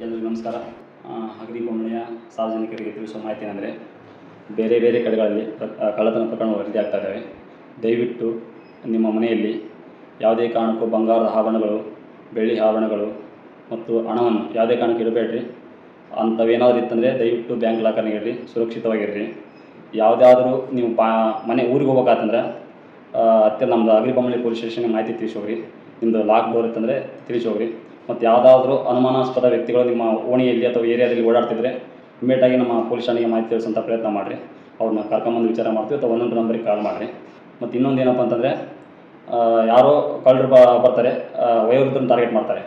ಎಲ್ಲರಿಗೂ ನಮಸ್ಕಾರ. ಅಗ್ನಿಬೊಮ್ಮನೆಯ ಸಾರ್ವಜನಿಕರಿಗೆ ತಿಳಿಸುವ ಮಾಹಿತಿ ಏನಂದರೆ, ಬೇರೆ ಬೇರೆ ಕಡೆಗಳಲ್ಲಿ ಕಳ್ಳತನ ಪ್ರಕರಣಗಳು ವರದಿ ಆಗ್ತಾ ಇದ್ದಾವೆ. ದಯವಿಟ್ಟು ನಿಮ್ಮ ಮನೆಯಲ್ಲಿ ಯಾವುದೇ ಕಾರಣಕ್ಕೂ ಬಂಗಾರದ ಆಭರಣಗಳು, ಬೆಳ್ಳಿ ಆಭರಣಗಳು ಮತ್ತು ಹಣವನ್ನು ಯಾವುದೇ ಕಾರಣಕ್ಕೆ ಇಡಬೇಡ್ರಿ. ಅಂಥವೇನಾದರೂ ಇತ್ತಂದರೆ ದಯವಿಟ್ಟು ಬ್ಯಾಂಕ್ ಲಾಕರ್ನಾಗ ಇಡ್ರಿ, ಸುರಕ್ಷಿತವಾಗಿರ್ರಿ. ಯಾವುದಾದ್ರೂ ನೀವು ಮನೆ ಊರಿಗೆ ಹೋಗ್ಬೇಕಾತಂದ್ರೆ ನಮ್ಮದು ಅಗ್ನಿಬೊಮ್ಮನೆ ಪೊಲೀಸ್ ಸ್ಟೇಷನ್ಗೆ ಮಾಹಿತಿ ತಿಳಿಸಿ ಹೋಗ್ರಿ. ನಿಮ್ಮದು ಲಾಕ್ ಡೋರ್ ಇತ್ತಂದರೆ ತಿಳಿಸಿ ಹೋಗ್ರಿ. ಮತ್ತು ಯಾವುದಾದ್ರೂ ಅನುಮಾನಾಸ್ಪದ ವ್ಯಕ್ತಿಗಳು ನಿಮ್ಮ ಓಣಿಯಲ್ಲಿ ಅಥವಾ ಏರಿಯಾದಲ್ಲಿ ಓಡಾಡ್ತಿದ್ರೆ ಇಮ್ಮಿಡಿಯೇಟಾಗಿ ನಮ್ಮ ಪೊಲೀಸ್ ಠಾಣೆಗೆ ಮಾಹಿತಿ ತಿಳಿಸೋಂಥ ಪ್ರಯತ್ನ ಮಾಡಿರಿ. ಅವ್ರನ್ನ ಕರ್ಕೊಂಬಂದು ವಿಚಾರ ಮಾಡ್ತೀವಿ ಅಥವಾ 112 ನಂಬರಿಗೆ ಕಾಲ್ ಮಾಡಿರಿ. ಮತ್ತು ಇನ್ನೊಂದು ಏನಪ್ಪ ಅಂತಂದರೆ, ಯಾರೋ ಕಳ್ಳರು ಬರ್ತಾರೆ, ವಯೋವೃದ್ಧರನ್ನು ಟಾರ್ಗೆಟ್ ಮಾಡ್ತಾರೆ.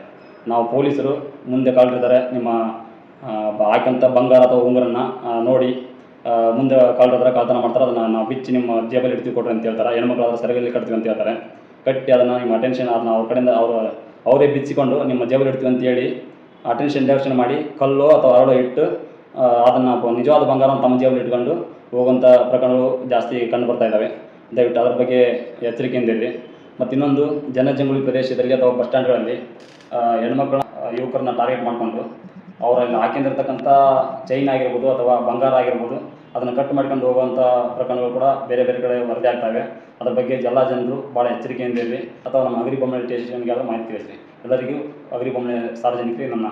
ನಾವು ಪೊಲೀಸರು ಮುಂದೆ ಕಳ್ಳರಿದ್ದಾರೆ, ನಿಮ್ಮ ಹಾಕಂಥ ಬಂಗಾರ ಅಥವಾ ಉಂಗುರನ್ನ ನೋಡಿ ಮುಂದೆ ಕಳ್ಳರಿದ್ರೆ ಕಳ್ಳತನ ಮಾಡ್ತಾರೆ, ಅದನ್ನು ನಾವು ಬಿಚ್ಚಿ ನಿಮ್ಮ ಜೇಬಲ್ಲಿ ಇಡ್ತೀವಿ ಕೊಡ್ರಿ ಅಂತ ಹೇಳ್ತಾರೆ. ಹೆಣ್ಮಕ್ಳಾದ್ರೆ ಸೆರಗಲ್ಲಿ ಕಟ್ತೀವಿ ಅಂತ ಹೇಳ್ತಾರೆ. ಕಟ್ಟಿ ಅದನ್ನು ನಿಮ್ಮ ಅಟೆನ್ಷನ್ ಅದನ್ನ ಅವ್ರ ಕಡೆಯಿಂದ ಅವರೇ ಬಿಚ್ಚಿಕೊಂಡು ನಿಮ್ಮ ಜೇಬಲ್ಲಿ ಇಡ್ತೀವಿ ಅಂತೇಳಿ ಅಟೆನ್ಷನ್ ಡೈವರ್ಷನ್ ಮಾಡಿ ಕಲ್ಲು ಅಥವಾ ಹರಳು ಇಟ್ಟು ಅದನ್ನು ನಿಜವಾದ ಬಂಗಾರವನ್ನು ತಮ್ಮ ಜೇಬಲ್ಲಿ ಇಟ್ಕೊಂಡು ಹೋಗುವಂಥ ಪ್ರಕರಣಗಳು ಜಾಸ್ತಿ ಕಂಡು ಬರ್ತಾ ಇದ್ದಾವೆ. ದಯವಿಟ್ಟು ಅದ್ರ ಬಗ್ಗೆ ಎಚ್ಚರಿಕೆಯಿಂದಿರಿ. ಮತ್ತು ಇನ್ನೊಂದು, ಜನಜಂಗುಳಿ ಪ್ರದೇಶದಲ್ಲಿ ಅಥವಾ ಬಸ್ ಸ್ಟ್ಯಾಂಡ್ಗಳಲ್ಲಿ ಹೆಣ್ಮಕ್ಳ ಯುವಕರನ್ನ ಟಾರ್ಗೆಟ್ ಮಾಡಿಕೊಂಡು ಅವರಲ್ಲಿ ಹಾಕೊಂಡಿರ್ತಕ್ಕಂಥ ಚೈನ್ ಆಗಿರ್ಬೋದು ಅಥವಾ ಬಂಗಾರ ಆಗಿರ್ಬೋದು ಅದನ್ನು ಕಟ್ ಮಾಡ್ಕೊಂಡು ಹೋಗುವಂಥ ಪ್ರಕರಣಗಳು ಕೂಡ ಬೇರೆ ಬೇರೆ ಕಡೆ ವರದಿ ಆಗ್ತವೆ. ಅದ್ರ ಬಗ್ಗೆ ಎಲ್ಲ ಜನರು ಭಾಳ ಎಚ್ಚರಿಕೆಯಿಂದಿರಲಿ. ಅಥವಾ ನಮ್ಮ ಅಗ್ನಿಬೊಮ್ಮನೆ ಸ್ಟೇಷನ್ಗೆ ಮಾಹಿತಿ ತಿಳಿಸಿ. ಎಲ್ಲರಿಗೂ ಅಗ್ನಿಬೊಮ್ಮನೆ ಸಾರ್ವಜನಿಕರಿಗೆ ನನ್ನ